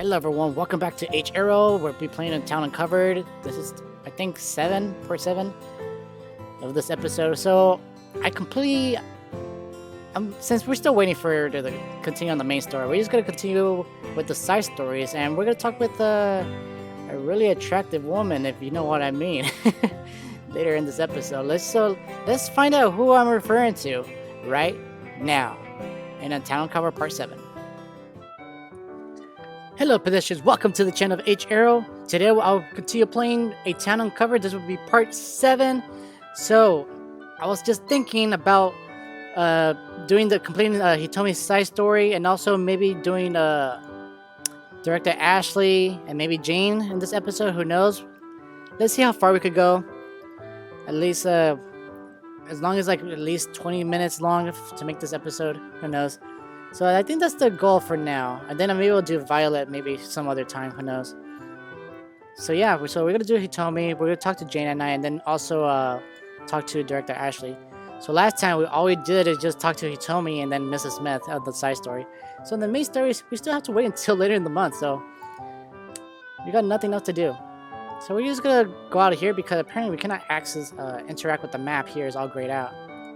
Hello everyone, welcome back to H-Ero. We'll be playing in Town Uncovered. This is, I think, part 7 of this episode. So, since we're still waiting for to continue on the main story, we're just going to continue with the side stories, and we're going to talk with a really attractive woman, if you know what I mean, later in this episode. Let's find out who I'm referring to right now in a Town Uncovered part 7. Hello pedestrians, welcome to the channel of H-Ero. Today I'll continue playing A Town Uncovered. This will be part 7. So, I was just thinking about completing Hitomi's side story, and also maybe doing Director Ashley and maybe Jane in this episode, who knows. Let's see how far we could go. At least, as long as at least 20 minutes long to make this episode, who knows. So I think that's the goal for now. And then maybe we'll do Violet maybe some other time, who knows. So yeah, we're going to do Hitomi, we're going to talk to Jane at night, and then also talk to Director Ashley. So last time, all we did is just talk to Hitomi and then Mrs. Smith of the side story. So in the main stories, we still have to wait until later in the month, so we got nothing else to do. So we're just going to go out of here because apparently we cannot interact with the map here. It's all grayed out.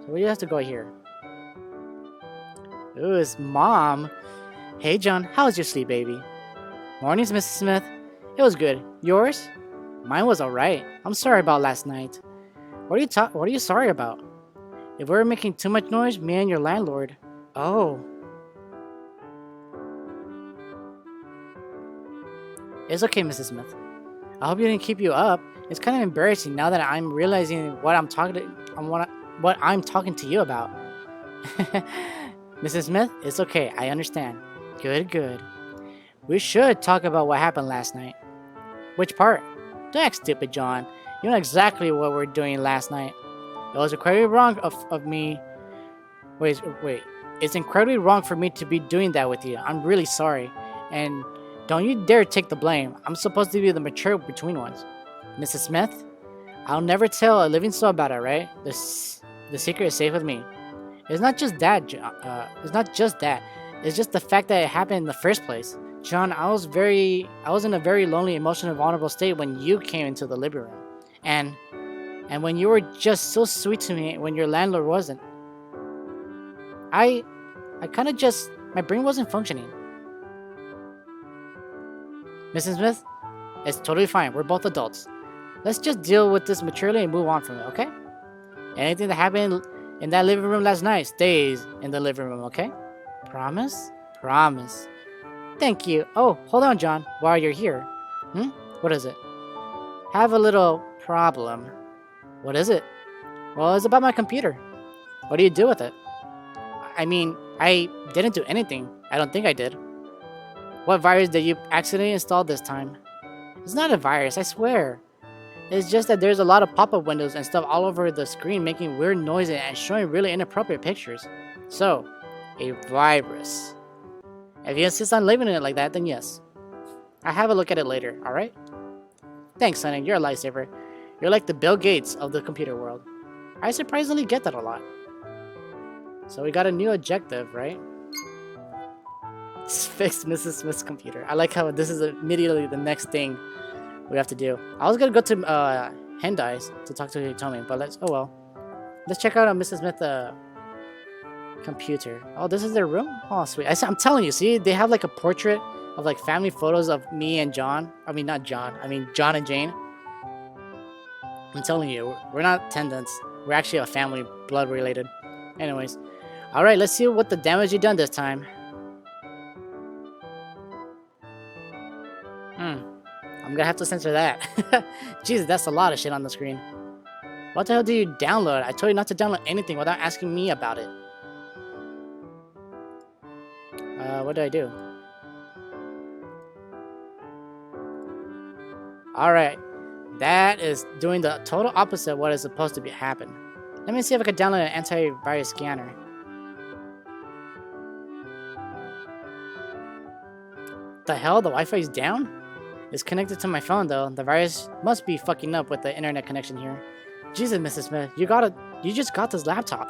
So we just have to go here. Ooh, it's Mom. Hey, John. How was your sleep, baby? Mornings, Mrs. Smith. It was good. Yours? Mine was alright. I'm sorry about last night. What are you sorry about? If we were making too much noise, me and your landlord. Oh. It's okay, Mrs. Smith. I hope you didn't keep you up. It's kind of embarrassing now that I'm realizing what I'm talking to you about. Mrs. Smith, it's okay. I understand. Good. We should talk about what happened last night. Which part? Don't act stupid, John. You know exactly what we're doing last night. It was incredibly wrong of me. Wait. It's incredibly wrong for me to be doing that with you. I'm really sorry. And don't you dare take the blame. I'm supposed to be the mature between ones. Mrs. Smith, I'll never tell a living soul about it, right? The secret is safe with me. It's not just that, It's just the fact that it happened in the first place. John, I was in a very lonely, emotional, vulnerable state when you came into the living room. And when you were just so sweet to me when your landlord wasn't. I kind of just, my brain wasn't functioning. Mrs. Smith, it's totally fine. We're both adults. Let's just deal with this maturely and move on from it, okay? Anything that happened in that living room last night stays in the living room, okay? Promise? Promise. Thank you. Oh, hold on, John, while you're here. What is it? Have a little problem. What is it? Well, it's about my computer. What do you do with it? I mean, I didn't do anything. I don't think I did. What virus did you accidentally install this time? It's not a virus, I swear. It's just that there's a lot of pop-up windows and stuff all over the screen making weird noises and showing really inappropriate pictures. So, a virus. If you insist on labeling it like that, then yes. I'll have a look at it later, alright? Thanks, Sonny, you're a lifesaver. You're like the Bill Gates of the computer world. I surprisingly get that a lot. So we got a new objective, right? Fix Mrs. Smith's computer. I like how this is immediately the next thing we have to do. I was gonna go to Hendai's to talk to Hitomi, but let's check out Mrs. Smith's computer. Oh, this is their room? Oh, sweet. I'm telling you, see, they have like a portrait of like family photos of me and John. I mean, not John. I mean, John and Jane. I'm telling you, we're not tenants. We're actually a family, blood related. Anyways. Alright, let's see what the damage you done this time. I'm gonna have to censor that. Jesus, that's a lot of shit on the screen. What the hell do you download? I told you not to download anything without asking me about it. What do I do? Alright. That is doing the total opposite of what is supposed to happen. Let me see if I can download an antivirus scanner. The hell? The Wi-Fi is down? It's connected to my phone though. The virus must be fucking up with the internet connection here. Jesus, Mrs. Smith, you just got this laptop.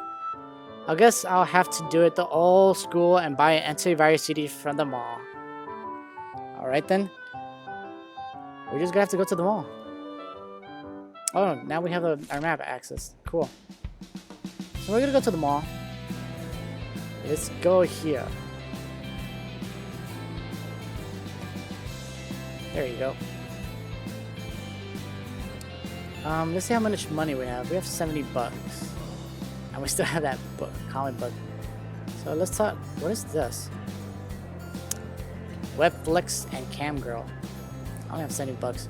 I guess I'll have to do it the old school and buy an antivirus CD from the mall. Alright then. We're just gonna have to go to the mall. Oh, now we have our map access. Cool. So we're gonna go to the mall. Let's go here. There you go. Let's see how much money we have. We have 70 bucks. And we still have that book, comic book. So let's talk. What is this? Webflix and Camgirl. I only have 70 bucks.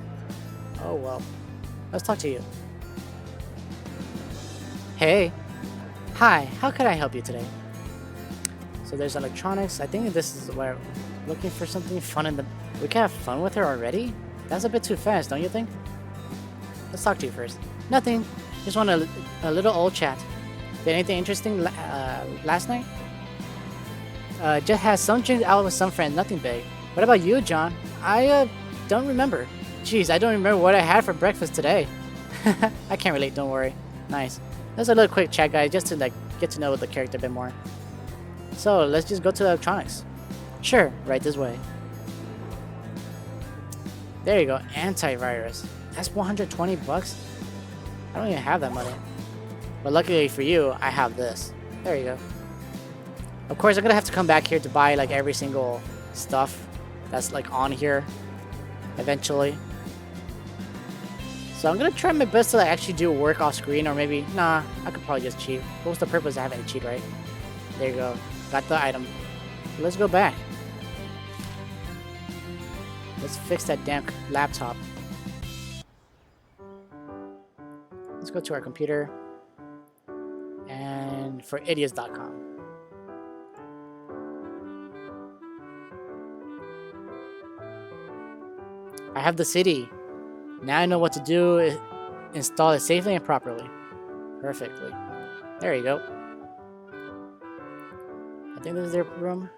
Oh well. Let's talk to you. Hey. Hi, how could I help you today? So there's electronics. I think this is where we're looking for something fun in the... We can have fun with her already? That's a bit too fast, don't you think? Let's talk to you first. Nothing. Just want a little old chat. Did anything interesting last night? Just had some drinks out with some friends. Nothing big. What about you, John? I don't remember. Jeez, I don't remember what I had for breakfast today. I can't relate. Don't worry. Nice. That's a little quick chat, guys, just to like get to know the character a bit more. So let's just go to electronics. Sure. Right this way. There you go. Antivirus. That's 120 bucks. I don't even have that money. But luckily for you, I have this. There you go. Of course, I'm gonna have to come back here to buy like every single stuff that's like on here eventually. So I'm gonna try my best to like actually do work off screen, or maybe nah, I could probably just cheat. What's the purpose of having to cheat, right? There you go. Got the item. Let's go back. Let's fix that damn laptop. Let's go to our computer and for idiots.com. I have the city. Now I know what to do. Install it safely and properly. Perfectly. There you go. I think this is their room.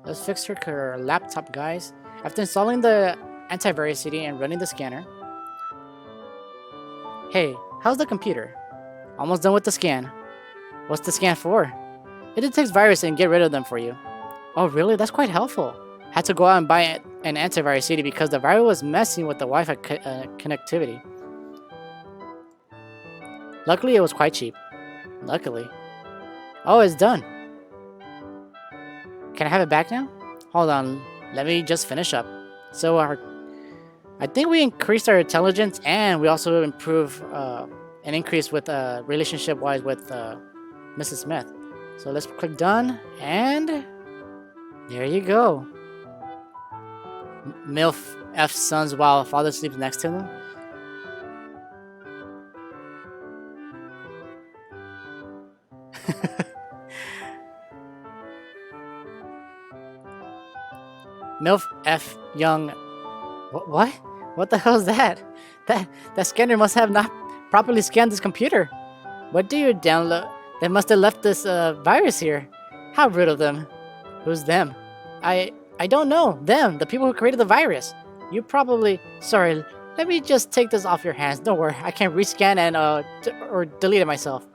Let's fix her laptop, guys. After installing the antivirus CD and running the scanner. Hey, how's the computer? Almost done with the scan. What's the scan for? It detects viruses and get rid of them for you. Oh really? That's quite helpful. Had to go out and buy an antivirus CD because the virus was messing with the Wi-Fi connectivity. Luckily, it was quite cheap. Luckily. Oh, it's done. Can I have it back now? Hold on. Let me just finish up. So I think we increased our intelligence and we also improved an increase with relationship-wise with Mrs. Smith. So let's click done and there you go. MILF F sons while father sleeps next to them. MILF F young. What? What the hell is that? That scanner must have not properly scanned this computer. What do you download? They must have left this virus here. How rude of them. Who's them? I don't know. Them, the people who created the virus. You probably... Sorry, let me just take this off your hands. Don't worry, I can rescan and or delete it myself.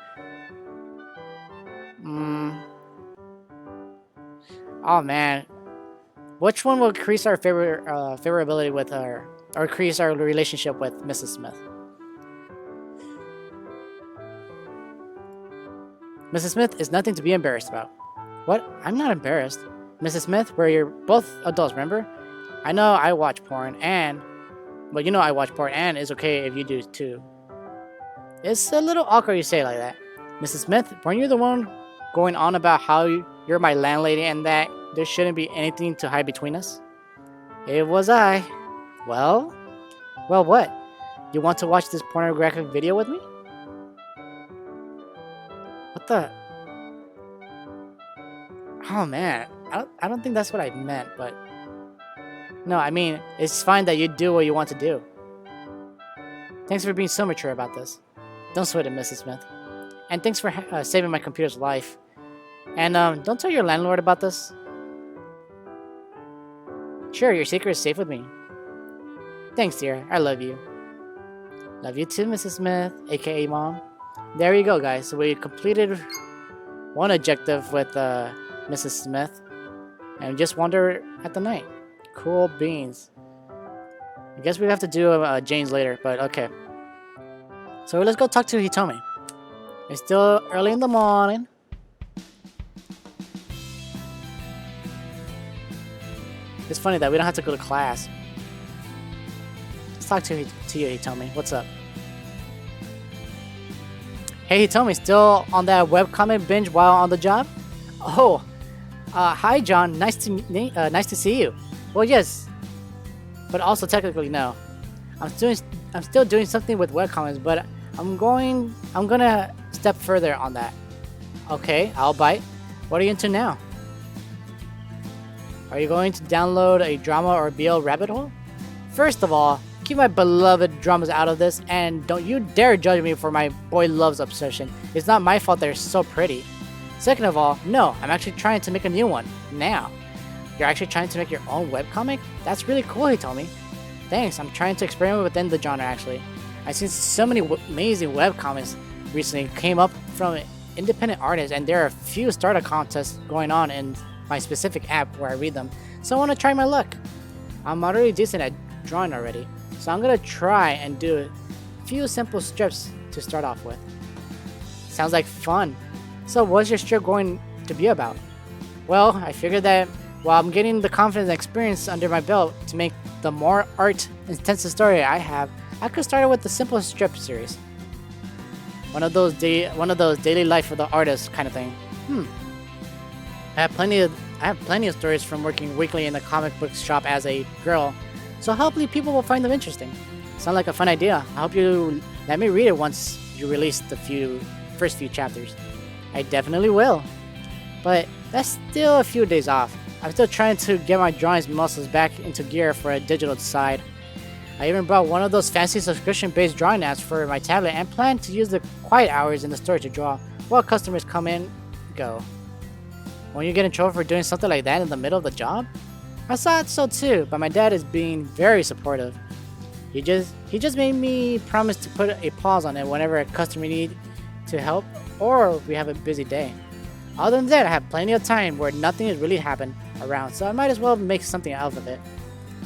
Oh man. Which one will increase our favorability with her, or increase our relationship with Mrs. Smith? Mrs. Smith is nothing to be embarrassed about. What? I'm not embarrassed. Mrs. Smith, you're both adults, remember? I know I watch porn and... Well, you know I watch porn and it's okay if you do too. It's a little awkward you say it like that. Mrs. Smith, weren't you the one going on about how you're my landlady and that there shouldn't be anything to hide between us? It was I. Well? Well, what? You want to watch this pornographic video with me? What the... Oh man, I don't think that's what I meant, but... No, I mean, it's fine that you do what you want to do. Thanks for being so mature about this. Don't sweat it, Mrs. Smith. And thanks for saving my computer's life. And don't tell your landlord about this. Sure, your secret is safe with me. Thanks, dear. I love you. Love you too, Mrs. Smith, aka Mom. There you go, guys. So we completed one objective with Mrs. Smith and just wander at the night. Cool beans. I guess we have to do Jane's later, but okay. So let's go talk to Hitomi. It's still early in the morning. It's funny that we don't have to go to class. Let's talk to you, Hitomi. What's up? Hey, Hitomi, still on that webcomic binge while on the job? Oh, hi, John. Nice to see you. Well, yes, but also technically no. I'm still doing something with webcomics, but I'm gonna step further on that. Okay, I'll bite. What are you into now? Are you going to download a drama or BL rabbit hole? First of all, keep my beloved dramas out of this, and don't you dare judge me for my boy loves obsession. It's not my fault they're so pretty. Second of all, no, I'm actually trying to make a new one, now. You're actually trying to make your own webcomic? That's really cool, he told me. Thanks, I'm trying to experiment within the genre actually. I've seen so many amazing webcomics recently came up from independent artists, and there are a few starter contests going on in my specific app where I read them, so I want to try my luck. I'm already decent at drawing already, so I'm gonna try and do a few simple strips to start off with. Sounds like fun. So what's your strip going to be about? Well, I figured that while I'm getting the confidence and experience under my belt to make the more art intensive story I have, I could start it with the simplest strip series. One of those daily life for the artist kind of thing. I have plenty of stories from working weekly in the comic book shop as a girl, so hopefully people will find them interesting. Sounds like a fun idea. I hope you let me read it once you release the first few chapters. I definitely will. But that's still a few days off. I'm still trying to get my drawings muscles back into gear for a digital side. I even bought one of those fancy subscription-based drawing apps for my tablet and plan to use the quiet hours in the store to draw while customers come in go. Won't you get in trouble for doing something like that in the middle of the job? I thought so too, but my dad is being very supportive. He just made me promise to put a pause on it whenever a customer needs to help or we have a busy day. Other than that, I have plenty of time where nothing has really happened around, so I might as well make something out of it.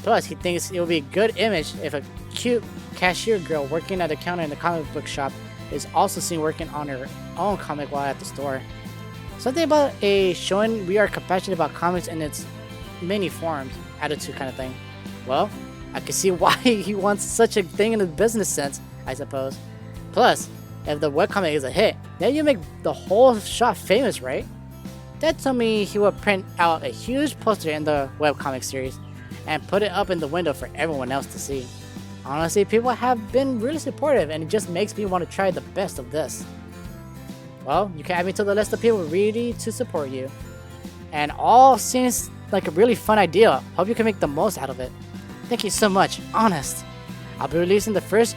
Plus, he thinks it will be a good image if a cute cashier girl working at a counter in the comic book shop is also seen working on her own comic while at the store. Something about a showing we are compassionate about comics in its many forms attitude kind of thing. Well, I can see why he wants such a thing in the business sense, I suppose. Plus, if the webcomic is a hit, then you make the whole shop famous, right? Dad told me he would print out a huge poster in the webcomic series and put it up in the window for everyone else to see. Honestly, people have been really supportive, and it just makes me want to try the best of this. Well, you can add me to the list of people ready to support you. And all seems like a really fun idea. Hope you can make the most out of it. Thank you so much, honest. I'll be releasing the first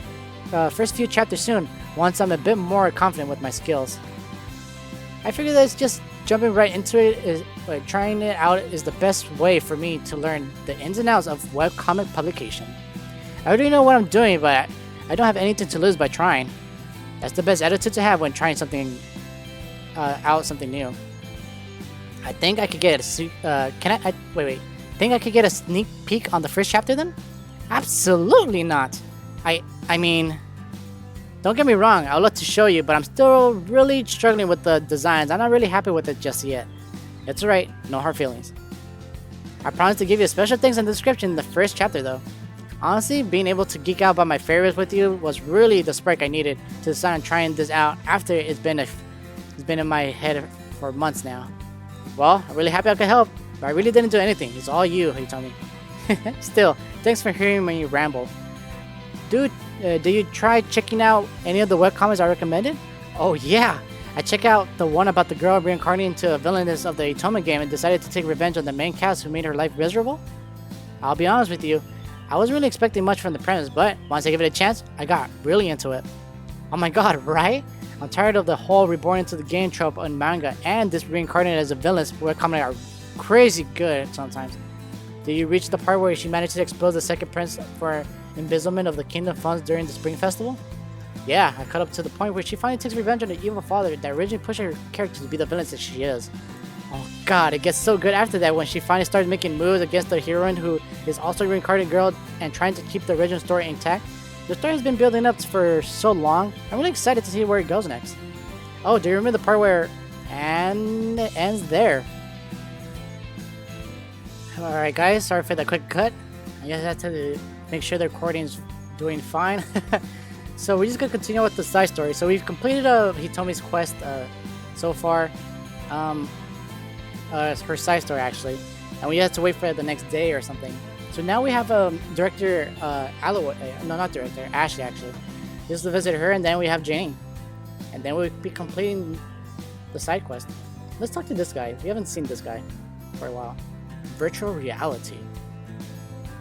few chapters soon, once I'm a bit more confident with my skills. I figure that it's just jumping right into it, trying it out is the best way for me to learn the ins and outs of webcomic publication. I already know what I'm doing, but I don't have anything to lose by trying. That's the best attitude to have when trying something new. I think I could get a Think I could get a sneak peek on the first chapter then? Absolutely not. I mean, don't get me wrong, I would love to show you, but I'm still really struggling with the designs. I'm not really happy with it just yet. It's alright, no hard feelings. I promise to give you special things in the description in the first chapter though. Honestly, being able to geek out about my favorites with you was really the spark I needed to decide on trying this out after it's been in my head for months now. Well, I'm really happy I could help, but I really didn't do anything. It's all you, Hitomi. Still, thanks for hearing me ramble. Dude, did you try checking out any of the webcomics I recommended? Oh yeah, I checked out the one about the girl reincarnating into a villainess of the Hitomi game and decided to take revenge on the main cast who made her life miserable. I'll be honest with you, I wasn't really expecting much from the premise, but once I gave it a chance, I got really into it. Oh my god, right? I'm tired of the whole reborn into the game trope in manga, and this reincarnated as a villainous webcomic are crazy good sometimes. Did you reach the part where she managed to expose the second prince for embezzlement of the kingdom funds during the spring festival? Yeah, I caught up to the point where she finally takes revenge on the evil father that originally pushed her character to be the villain that she is. Oh god, it gets so good after that when she finally starts making moves against the heroine who is also a reincarnated girl and trying to keep the original story intact. The story has been building up for so long. I'm really excited to see where it goes next. Oh, do you remember the part where and it ends there? Alright guys, sorry for the quick cut. I just had to make sure the recording's doing fine. So we're just gonna continue with the side story. So we've completed Hitomi's quest so far. Her side story actually, and we have to wait for the next day or something. So now we have director Ashley actually. Just to visit her, and then we have Jane, and then we'll be completing the side quest. Let's talk to this guy. We haven't seen this guy for a while. Virtual reality.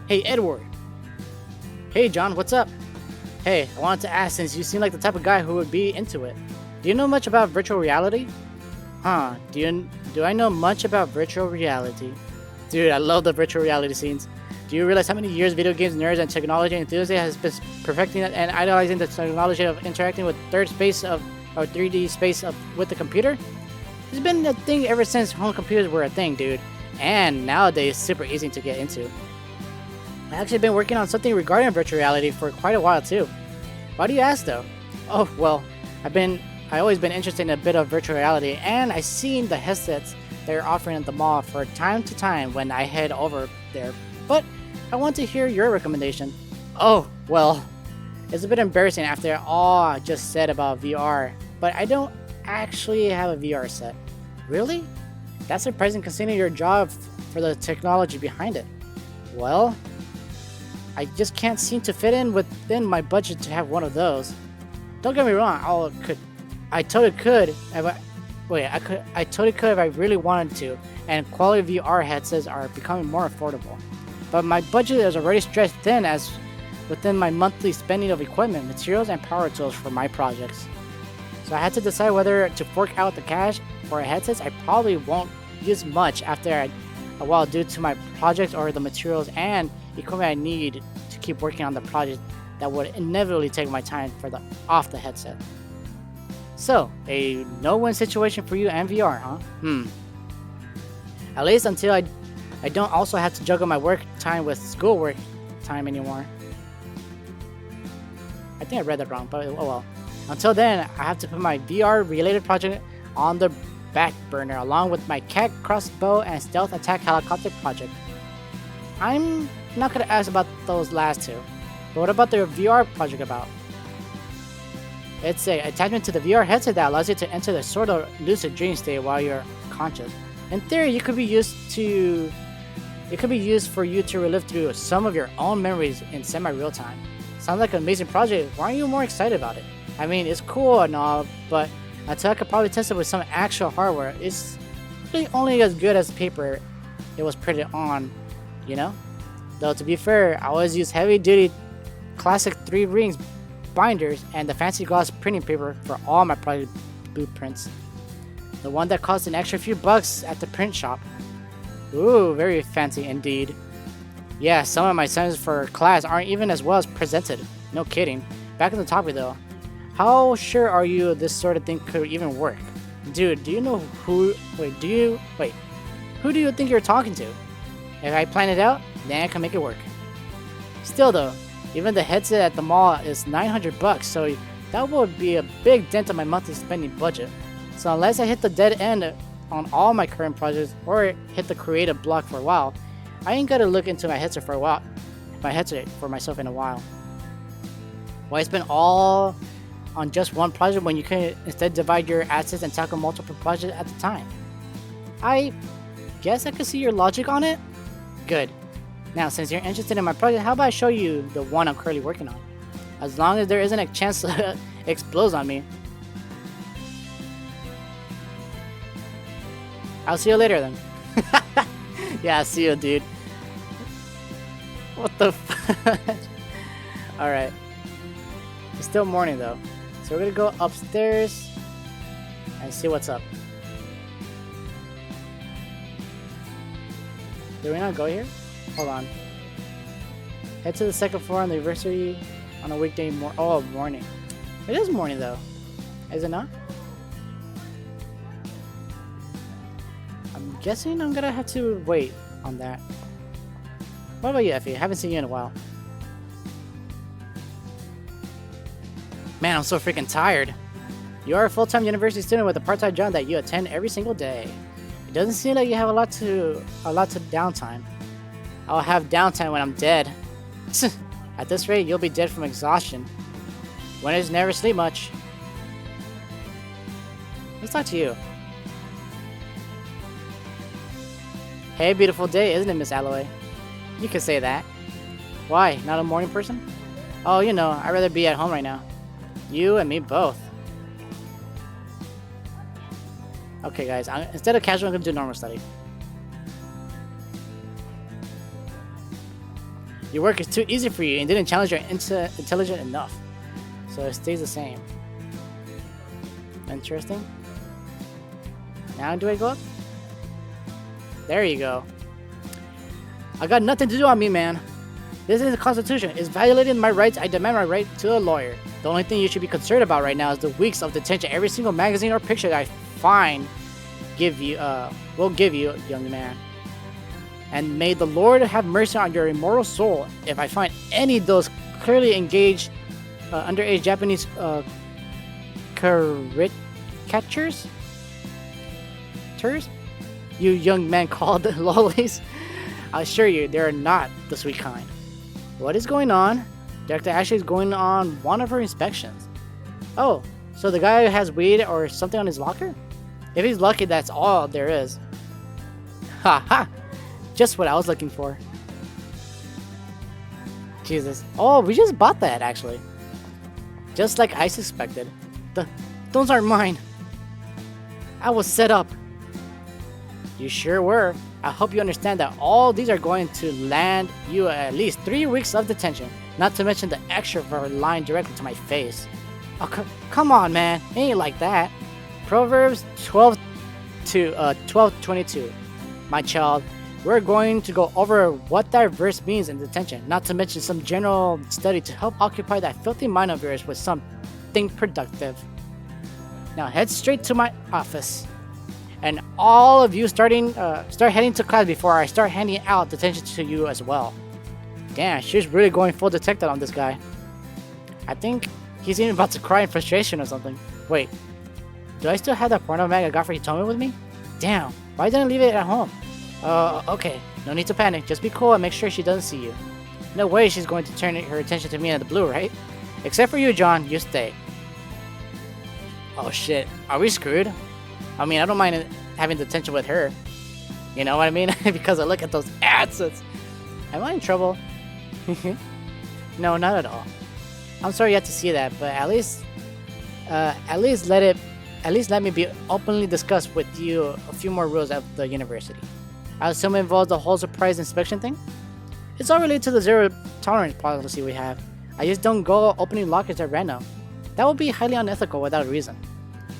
Hey Edward. Hey John, what's up? Hey, I wanted to ask, since you seem like the type of guy who would be into it, do you know much about virtual reality? Huh, do I know much about virtual reality? Dude, I love the virtual reality scenes. Do you realize how many years video games nerds and technology enthusiasts has been perfecting and idolizing the technology of interacting with 3D space with the computer? It's been a thing ever since home computers were a thing, dude. And nowadays, super easy to get into. I've actually been working on something regarding virtual reality for quite a while too. Why do you ask though? Oh, well, I always been interested in a bit of virtual reality, and I've seen the headsets they're offering at the mall for time to time when I head over there. But I want to hear your recommendation. Oh, well, it's a bit embarrassing after all I just said about VR, but I don't actually have a VR set. Really? That's surprising considering your job for the technology behind it. Well, I just can't seem to fit in within my budget to have one of those. Don't get me wrong, I totally could if I really wanted to, and quality VR headsets are becoming more affordable. But my budget is already stretched thin as within my monthly spending of equipment, materials, and power tools for my projects. So I had to decide whether to fork out the cash for headsets I probably won't use much after a while due to my projects or the materials and equipment I need to keep working on the project that would inevitably take my time off the headset. So, a no-win situation for you and VR, huh? At least until I don't also have to juggle my work time with schoolwork time anymore. I think I read that wrong, but oh well. Until then, I have to put my VR-related project on the back burner along with my cat crossbow and stealth attack helicopter project. I'm not gonna ask about those last two, but what about the VR project about? It's an attachment to the VR headset that allows you to enter the sort of lucid dream state while you're conscious. In theory, it could be used for you to relive through some of your own memories in semi-real time. Sounds like an amazing project. Why aren't you more excited about it? I mean, it's cool and all, but until I could probably test it with some actual hardware, it's really only as good as paper it was printed on, you know? Though to be fair, I always use heavy-duty classic 3 rings binders and the fancy gloss printing paper for all my project blueprints. The one that costs an extra few bucks at the print shop. Ooh, very fancy indeed. Yeah, some of my assignments for class aren't even as well as presented. No kidding. Back on the topic though. How sure are you this sort of thing could even work? Dude, do you know who do you think you're talking to? If I plan it out, then I can make it work. Still though, even the headset at the mall is 900 bucks, so that would be a big dent on my monthly spending budget. So unless I hit the dead end on all my current projects or hit the creative block for a while, I ain't gotta look into my headset for myself in a while. Why spend all on just one project when you can instead divide your assets and tackle multiple projects at the time? I guess I could see your logic on it. Good. Now, since you're interested in my project, how about I show you the one I'm currently working on? As long as there isn't a chance to explode on me. I'll see you later then. Yeah, see you, dude. What the f- Alright. It's still morning though. So we're gonna go upstairs and see what's up. Did we not go here? Hold on. Head to the second floor on the anniversary on a weekday morning. It is morning though. Is it not? I'm guessing I'm gonna have to wait on that. What about you, Effie? Haven't seen you in a while. Man, I'm so freaking tired. You are a full-time university student with a part-time job that you attend every single day. It doesn't seem like you have a lot to downtime. I'll have downtime when I'm dead. At this rate, you'll be dead from exhaustion. Winners never sleep much. Let's talk to you. Hey, beautiful day, isn't it, Miss Alloy? You can say that. Why? Not a morning person? Oh, you know, I'd rather be at home right now. You and me both. Okay, guys, instead of casual, I'm gonna do normal study. Your work is too easy for you and didn't challenge your intelligence enough. So it stays the same. Interesting. Now do I go up? There you go. I got nothing to do on me, man. This is the Constitution. It's violating my rights. I demand my right to a lawyer. The only thing you should be concerned about right now is the weeks of detention every single magazine or picture that I find will give you, young man. And may the Lord have mercy on your immortal soul if I find any of those clearly engaged underage Japanese caricatures? You young man called lollies. I assure you, they are not the sweet kind. What is going on? Director Ashley is going on one of her inspections. Oh, so the guy has weed or something on his locker? If he's lucky, that's all there is. Ha ha! Just what I was looking for. Jesus. Oh, we just bought that, actually. Just like I suspected. Those aren't mine. I was set up. You sure were. I hope you understand that all these are going to land you at least 3 weeks of detention. Not to mention the extra for lying directly to my face. Oh, come on, man. It ain't like that. Proverbs 12:22. My child, we're going to go over what that verse means in detention, not to mention some general study to help occupy that filthy mind of yours with something productive. Now head straight to my office. And all of you start heading to class before I start handing out detention to you as well. Damn, she's really going full detective on this guy. I think he's even about to cry in frustration or something. Wait, do I still have that porno mag I got for Hitomi with me? Damn, why didn't I leave it at home? Okay, no need to panic, just be cool and make sure she doesn't see you. No way she's going to turn her attention to me out of the blue, right? Except for you, John, you stay. Oh shit, are we screwed? I mean, I don't mind having detention with her. You know what I mean? Because I look at those ads. Am I in trouble? No, not at all. I'm sorry you had to see that, but at least let me be openly discuss with you a few more rules of the university. I assume it involves the whole surprise inspection thing? It's all related to the zero tolerance policy we have. I just don't go opening lockers at random. That would be highly unethical without a reason.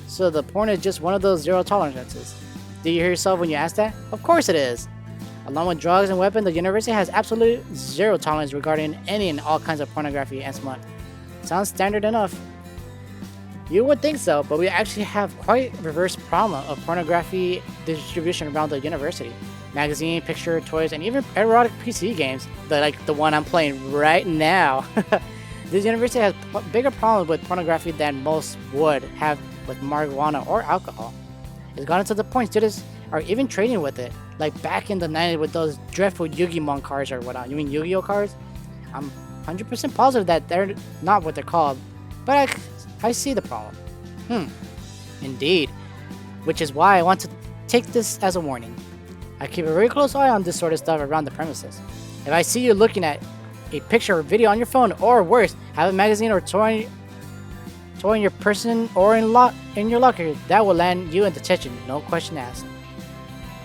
So the porn is just one of those zero tolerances. Did you hear yourself when you asked that? Of course it is. Along with drugs and weapons, the university has absolute zero tolerance regarding any and all kinds of pornography and smut. Sounds standard enough. You would think so, but we actually have quite a reverse problem of pornography distribution around the university. Magazine, picture, toys, and even erotic PC games, like the one I'm playing right now. This university has bigger problems with pornography than most would have with marijuana or alcohol. It's gotten to the point students are even trading with it, like back in the 90s with those dreadful Yu-Gi-Oh cards or whatnot. You mean Yu-Gi-Oh cards? I'm 100% positive that they're not what they're called, but I see the problem. Indeed. Which is why I want to take this as a warning. I keep a very close eye on this sort of stuff around the premises. If I see you looking at a picture or video on your phone, or worse, have a magazine or toy in your person or in your locker, that will land you in detention, no question asked.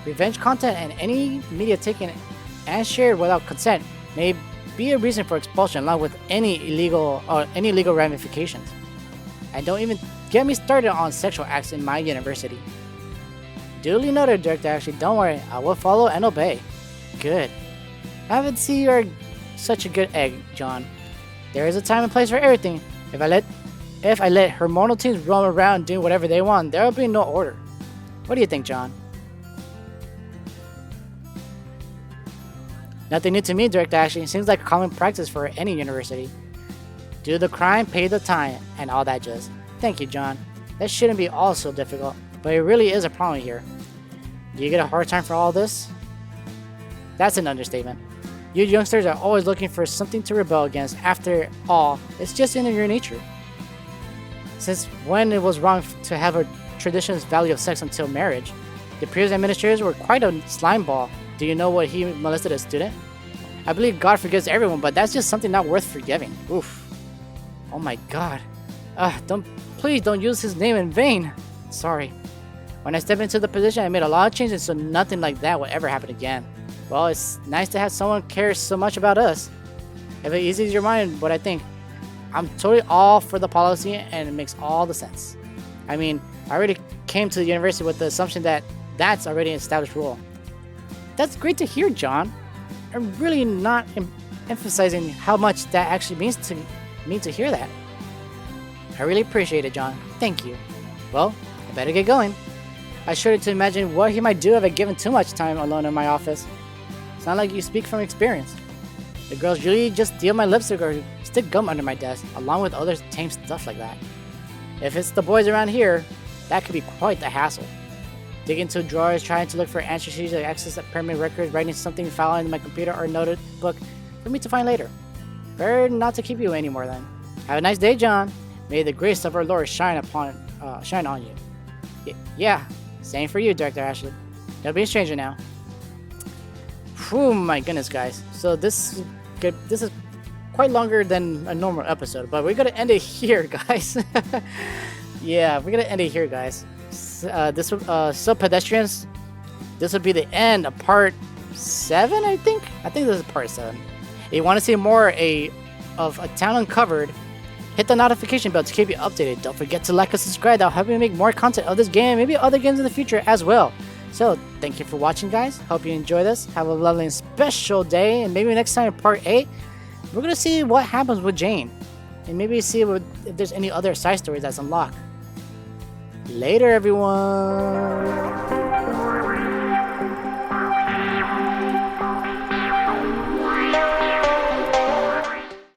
Revenge content and any media taken and shared without consent may be a reason for expulsion, along with any legal ramifications. And don't even get me started on sexual acts in my university. Duly noted, Director Ashley. Don't worry, I will follow and obey. Good. I haven't seen you're such a good egg, John. There is a time and place for everything. If I let hormonal teens roam around doing whatever they want, there will be no order. What do you think, John? Nothing new to me, Director Ashley. Seems like common practice for any university. Do the crime, pay the time, and all that jazz. Thank you, John. That shouldn't be all so difficult, but it really is a problem here. Do you get a hard time for all this? That's an understatement. You youngsters are always looking for something to rebel against. After all, it's just in your nature. Since when it was wrong to have a tradition's value of sex until marriage, the previous administrators were quite a slimeball. Do you know what he molested a student? I believe God forgives everyone, but that's just something not worth forgiving. Oof. Oh my God. Please don't use his name in vain. Sorry. When I stepped into the position, I made a lot of changes so nothing like that would ever happen again. Well, it's nice to have someone care so much about us. If it eases your mind what I think, I'm totally all for the policy and it makes all the sense. I mean, I already came to the university with the assumption that that's already an established rule. That's great to hear, John. I'm really not emphasizing how much that actually means to me to hear that. I really appreciate it, John. Thank you. Well, I better get going. I shudder to imagine what he might do if I give him too much time alone in my office. Sound like you speak from experience. The girls usually just steal my lipstick or stick gum under my desk, along with other tame stuff like that. If it's the boys around here, that could be quite the hassle. Digging into drawers, trying to look for answer sheets or access at permanent records, writing something foul in my computer or notebook for me to find later. Better not to keep you anymore then. Have a nice day, John. May the grace of our Lord shine on you. Yeah, same for you, Director Ashley. Don't be a stranger now. Oh my goodness, guys. So this is quite longer than a normal episode, but we're gonna end it here, guys. Yeah, we're gonna end it here, guys. So pedestrians, this will be the end of part 7, I think. I think this is part 7. If you want to see more of A Town Uncovered, hit the notification bell to keep you updated. Don't forget to like and subscribe. That'll help me make more content of this game, maybe other games in the future as well. So, thank you for watching, guys. Hope you enjoy this. Have a lovely and special day. And maybe next time in part 8, we're going to see what happens with Jane. And maybe see if there's any other side stories that's unlocked. Later, everyone.